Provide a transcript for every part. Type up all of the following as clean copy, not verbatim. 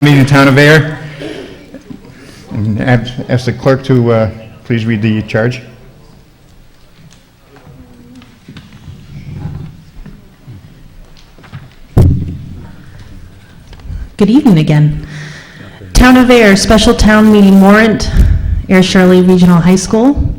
Meeting Town of Ayer. And ask the clerk to please read the charge. Good evening again. Town of Ayer, special town meeting warrant, Ayer Shirley Regional High School,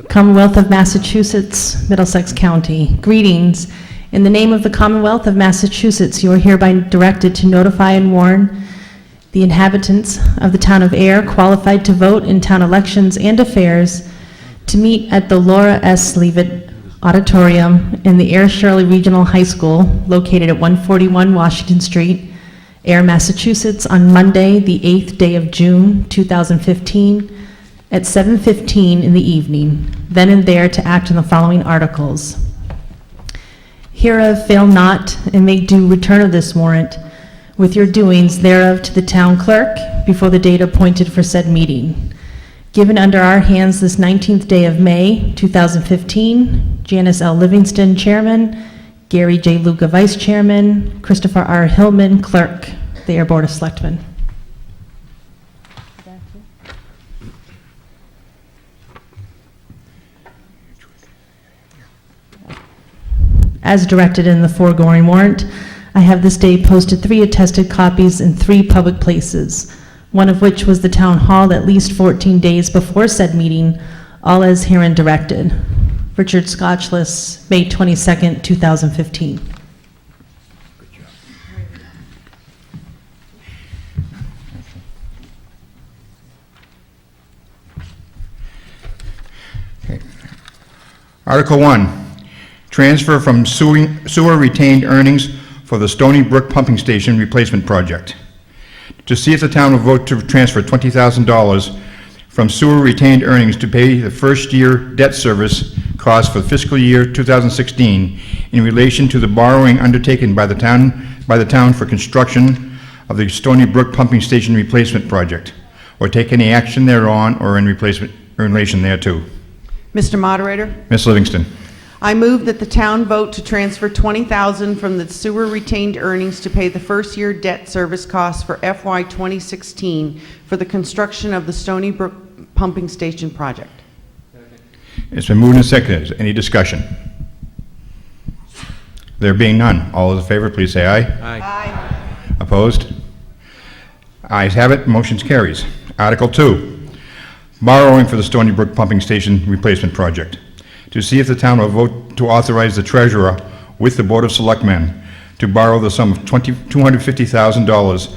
Commonwealth of Massachusetts, Middlesex County. Greetings. In the name of the Commonwealth of Massachusetts, you are hereby directed to notify and warn the inhabitants of the town of Ayer qualified to vote in town elections and affairs to meet at the Laura S. Leavitt Auditorium in the Ayer Shirley Regional High School located at 141 Washington Street, Ayer, Massachusetts, on Monday, the 8th day of June, 2015, at 7:15 in the evening, then and there to act on the following articles. Hereof fail not, and make due return of this warrant, with your doings thereof to the town clerk before the date appointed for said meeting. Given under our hands this 19th day of May, 2015, Janice L. Livingston, Chairman, Gary J. Luca, Vice Chairman, Christopher R. Hillman, Clerk, the Ayer Board of Selectmen. As directed in the foregoing warrant, I have this day posted 3 attested copies in 3 public places, one of which was the town hall at least 14 days before said meeting, all as herein directed. Richard Scotchless, May 22nd, 2015. Okay. Article 1, transfer from sewer retained earnings for the Stony Brook Pumping Station Replacement Project. To see if the town will vote to transfer $20,000 from sewer retained earnings to pay the first year debt service cost for fiscal year 2016 in relation to the borrowing undertaken by the town for construction of the Stony Brook Pumping Station Replacement Project, or take any action thereon or in relation thereto. Mr. Moderator, Ms. Livingston. I move that the town vote to transfer $20,000 from the sewer retained earnings to pay the first year debt service costs for FY 2016 for the construction of the Stony Brook Pumping Station project. It's been moved and seconded. Any discussion? There being none, all those in favor, please say aye. Aye. Opposed? Ayes have it, motion carries. Article 2, borrowing for the Stony Brook Pumping Station Replacement Project. To see if the town will vote to authorize the treasurer with the Board of Selectmen to borrow the sum of $250,000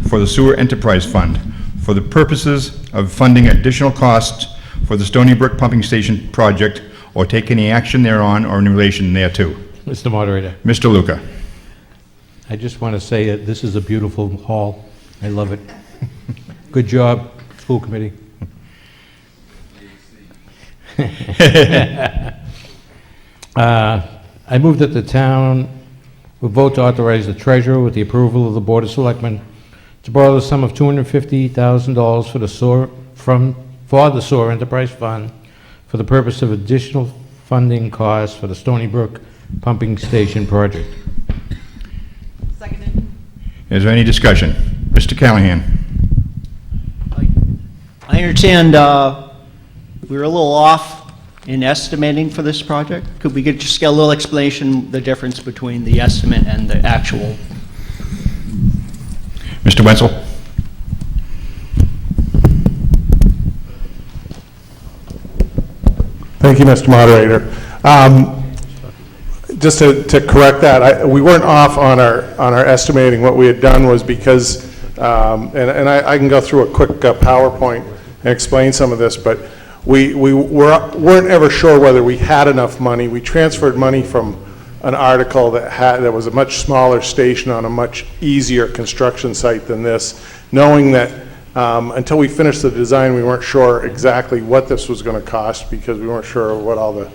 for the Sewer Enterprise Fund for the purposes of funding additional costs for the Stony Brook Pumping Station project, or take any action thereon or in relation thereto. Mr. Moderator, Mr. Luca. I just want to say that this is a beautiful hall. I love it. Good job, school committee. I move that the town will vote to authorize the treasurer with the approval of the Board of Selectmen to borrow the sum of $250,000 for the Sewer Enterprise Fund for the purpose of additional funding costs for the Stony Brook Pumping Station project. Seconded. Is there any discussion? Mr. Callahan. I understand we were a little off in estimating for this project. Could we just get a little explanation, the difference between the estimate and the actual? Mr. Wenzel. Thank you, Mr. Moderator. Just to correct that, we weren't off on our estimating. What we had done was because, and I can go through a quick PowerPoint and explain some of this, but we weren't ever sure whether we had enough money. We transferred money from an article that was a much smaller station on a much easier construction site than this, knowing that until we finished the design, we weren't sure exactly what this was going to cost, because we weren't sure what all the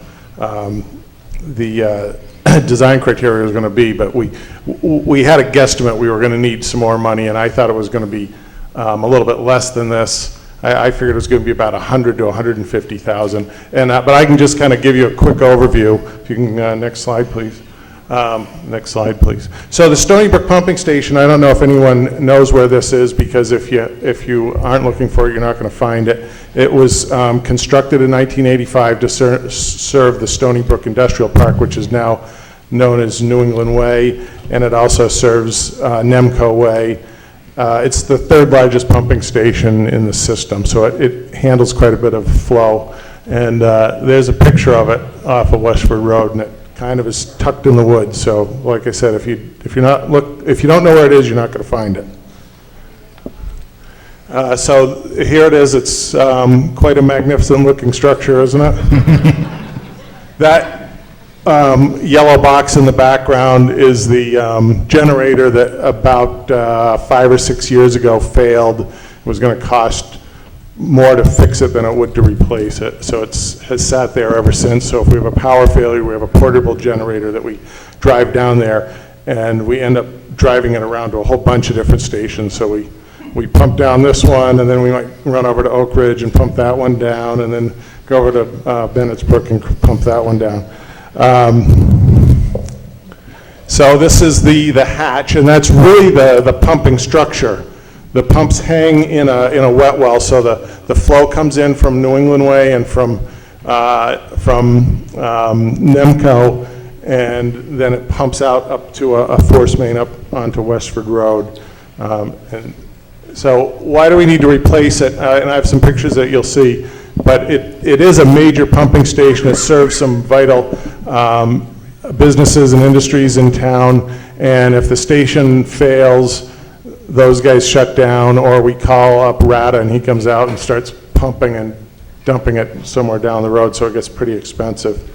design criteria was going to be. But we had a guesstimate we were going to need some more money, and I thought it was going to be a little bit less than this. I figured it was going to be about $100,000 to $150,000. But I can just kind of give you a quick overview. If you can, next slide, please. Next slide, please. So the Stony Brook Pumping Station, I don't know if anyone knows where this is, because if you aren't looking for it, you're not going to find it. It was constructed in 1985 to serve the Stony Brook Industrial Park, which is now known as New England Way, and it also serves Nemco Way. It's the third largest pumping station in the system, so it handles quite a bit of flow. And there's a picture of it off of Westford Road, and it kind of is tucked in the woods. So, like I said, if you don't know where it is, you're not going to find it. So here it is. It's quite a magnificent-looking structure, isn't it? That yellow box in the background is the generator that about 5 or 6 years ago failed. It was going to cost more to fix it than it would to replace it. So has sat there ever since. So if we have a power failure, we have a portable generator that we drive down there, and we end up driving it around to a whole bunch of different stations. So we pump down this one, and then we might run over to Oak Ridge and pump that one down, and then go over to Bennett's Brook and pump that one down. So this is the hatch, and that's really the pumping structure. The pumps hang in a wet well, so the flow comes in from New England Way and from Nemco, and then it pumps out up to a force main up onto Westford Road. And so why do we need to replace it? And I have some pictures that you'll see, but it is a major pumping station. It serves some vital businesses and industries in town, and if the station fails, those guys shut down, or we call up RATA and he comes out and starts pumping and dumping it somewhere down the road, so it gets pretty expensive.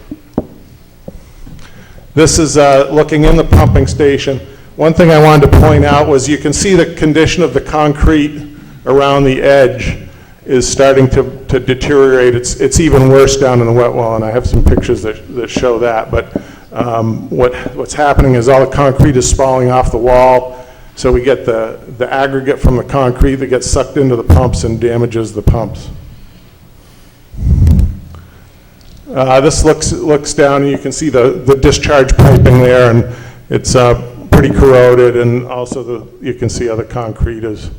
This is looking in the pumping station. One thing I wanted to point out was you can see the condition of the concrete around the edge is starting to deteriorate. It's even worse down in the wet well, and I have some pictures that show that. But what's happening is all the concrete is falling off the wall. So we get the aggregate from the concrete that gets sucked into the pumps and damages the pumps. This looks down, and you can see the discharge piping there, and it's pretty corroded, and also you can see how the concrete is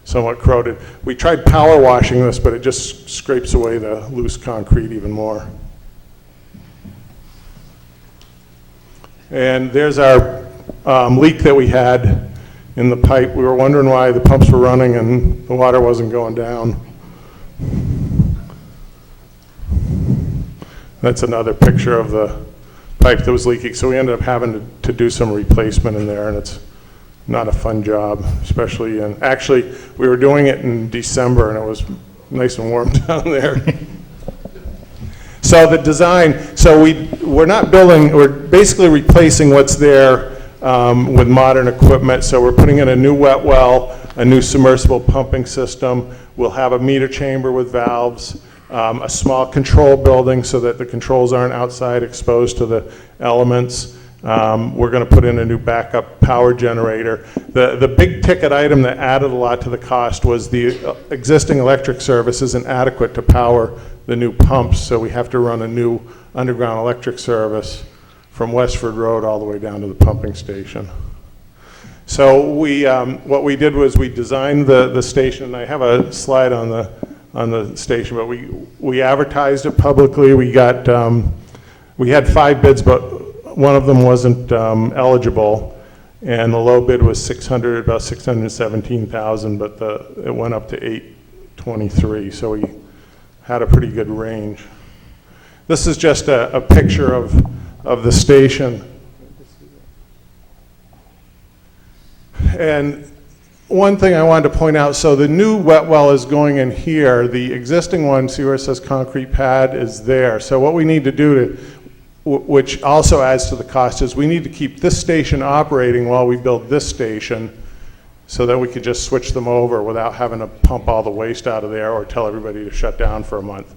somewhat corroded. We tried power washing this, but it just scrapes away the loose concrete even more. And there's our leak that we had in the pipe. We were wondering why the pumps were running and the water wasn't going down. That's another picture of the pipe that was leaking. So we ended up having to do some replacement in there, and it's not a fun job, especially actually we were doing it in December, and it was nice and warm down there. So the design, so we're not building, we're basically replacing what's there with modern equipment. So we're putting in a new wet well, a new submersible pumping system. We'll have a meter chamber with valves, a small control building so that the controls aren't outside exposed to the elements. We're going to put in a new backup power generator. The big ticket item that added a lot to the cost was the existing electric service isn't adequate to power the new pumps, so we have to run a new underground electric service from Westford Road all the way down to the pumping station. So what we did was we designed the station, and I have a slide on the station, but we advertised it publicly. We had 5 bids, but one of them wasn't eligible, and the low bid was about 617,000, but it went up to 823, so we had a pretty good range. This is just a picture of the station. And one thing I wanted to point out, so the new wet well is going in here. The existing one, see where it says concrete pad, is there. So what we need to do which also adds to the cost, is we need to keep this station operating while we build this station so that we could just switch them over without having to pump all the waste out of there or tell everybody to shut down for a month.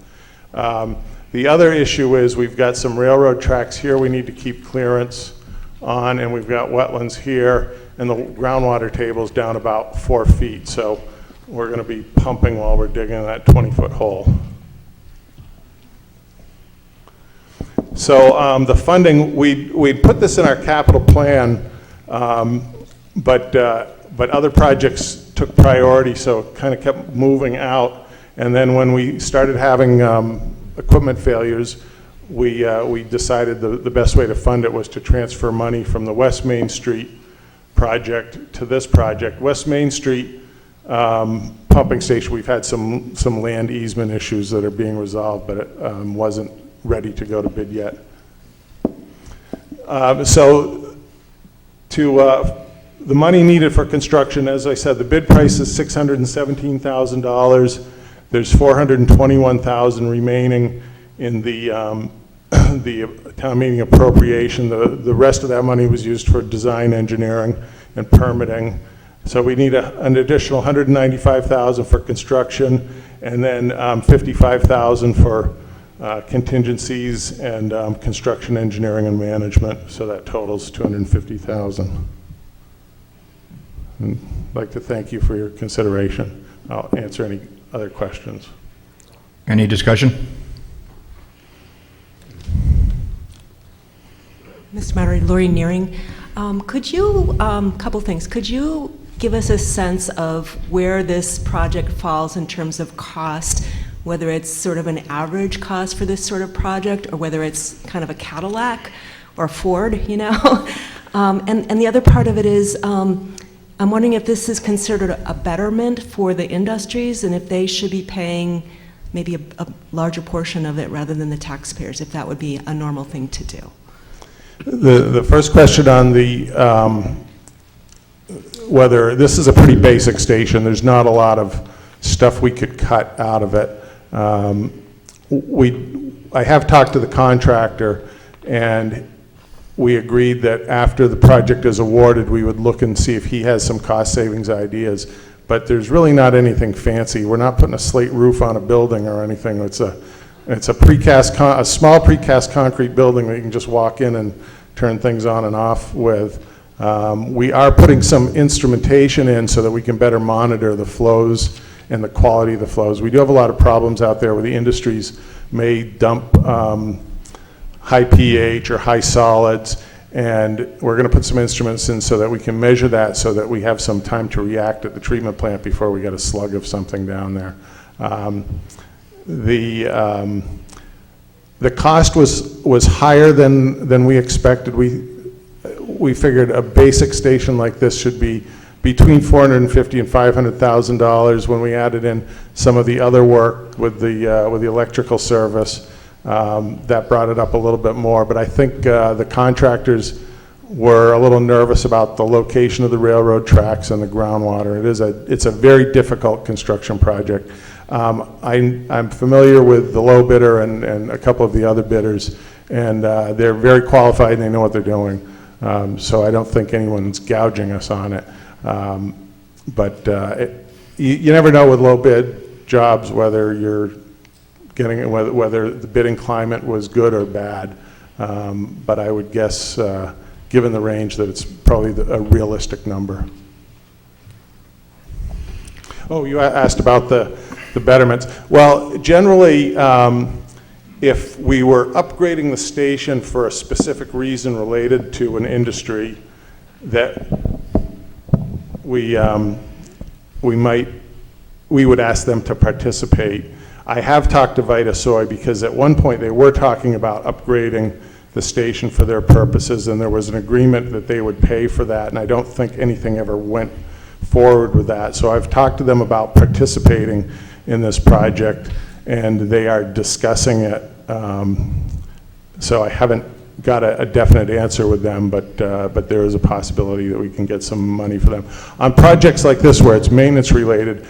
The other issue is we've got some railroad tracks here we need to keep clearance on, and we've got wetlands here, and the groundwater table's down about 4 feet, so we're going to be pumping while we're digging that 20-foot hole. So the funding, we'd put this in our capital plan, but other projects took priority, so it kind of kept moving out. And then when we started having equipment failures, we decided the best way to fund it was to transfer money from the West Main Street project to this project. West Main Street pumping station, we've had some land easement issues that are being resolved, but it wasn't ready to go to bid yet. So the money needed for construction, as I said, the bid price is $617,000. There's $421,000 remaining in the town meeting appropriation. The rest of that money was used for design, engineering, and permitting. So we need an additional $195,000 for construction, and then $55,000 for contingencies and construction engineering and management. So that totals $250,000. I'd like to thank you for your consideration. I'll answer any other questions. Any discussion? Mr. Moderator, Lori Nearing. Could you, couple things, could you give us a sense of where this project falls in terms of cost, whether it's sort of an average cost for this sort of project, or whether it's kind of a Cadillac or Ford, you know? And the other part of it is, I'm wondering if this is considered a betterment for the industries, and if they should be paying maybe a larger portion of it rather than the taxpayers, if that would be a normal thing to do. The first question on the whether this is a pretty basic station, there's not a lot of stuff we could cut out of it. I have talked to the contractor, and we agreed that after the project is awarded, we would look and see if he has some cost savings ideas. But there's really not anything fancy. We're not putting a slate roof on a building or anything. It's a precast, a small precast concrete building that you can just walk in and turn things on and off with. We are putting some instrumentation in so that we can better monitor the flows and the quality of the flows. We do have a lot of problems out there where the industries may dump high pH or high solids, and we're going to put some instruments in so that we can measure that, so that we have some time to react at the treatment plant before we get a slug of something down there. The cost was higher than we expected. We figured a basic station like this should be between $450,000 and $500,000. When we added in some of the other work with the electrical service, that brought it up a little bit more. But I think the contractors were a little nervous about the location of the railroad tracks and the groundwater. It's a very difficult construction project. I'm familiar with the low bidder and a couple of the other bidders, and they're very qualified and they know what they're doing. So I don't think anyone's gouging us on it. But you never know with low bid jobs whether you're getting it, whether the bidding climate was good or bad. But I would guess, given the range, that it's probably a realistic number. Oh, you asked about the betterments. Well, generally, if we were upgrading the station for a specific reason related to an industry, that we would ask them to participate. I have talked to Vita Soy, because at one point they were talking about upgrading the station for their purposes, and there was an agreement that they would pay for that, and I don't think anything ever went forward with that. So I've talked to them about participating in this project, and they are discussing it. So I haven't got a definite answer with them, but there is a possibility that we can get some money for them. On projects like this where it's maintenance related,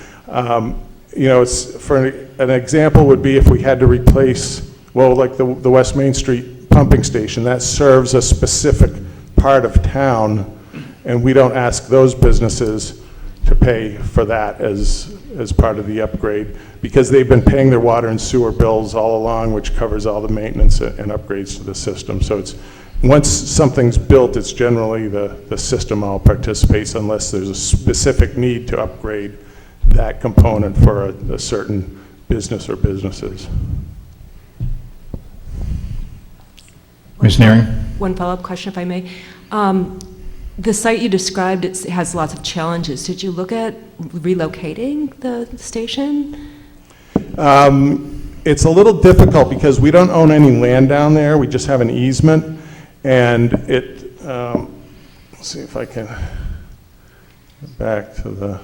you know, it's, for an example would be if we had to replace, well, like the West Main Street pumping station, that serves a specific part of town, and we don't ask those businesses to pay for that as part of the upgrade, because they've been paying their water and sewer bills all along, which covers all the maintenance and upgrades to the system. So it's, once something's built, it's generally the system all participates, unless there's a specific need to upgrade that component for a certain business or businesses. Ms. Nearing? One follow-up question, if I may. The site you described, it has lots of challenges. Did you look at relocating the station? It's a little difficult because we don't own any land down there, we just have an easement, and let's see if I can get back to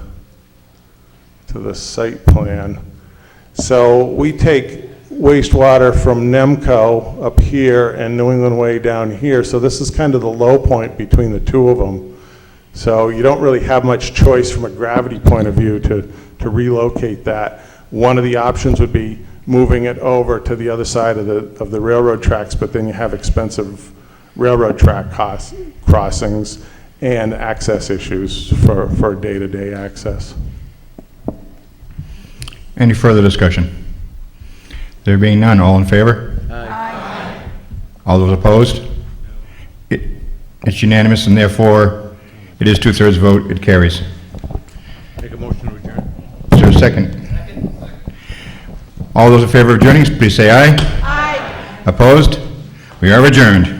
the site plan. So we take wastewater from Nemco up here and New England Way down here, so this is kind of the low point between the two of them. So you don't really have much choice from a gravity point of view to relocate that. One of the options would be moving it over to the other side of the railroad tracks, but then you have expensive railroad track crossings and access issues for day-to-day access. Any further discussion? There being none, all in favor? Aye. All those opposed? It's unanimous, and therefore, it is 2/3 vote, it carries. Make a motion to adjourn. Is there a second? All those in favor of adjourning, please say aye. Aye. Opposed? We are adjourned.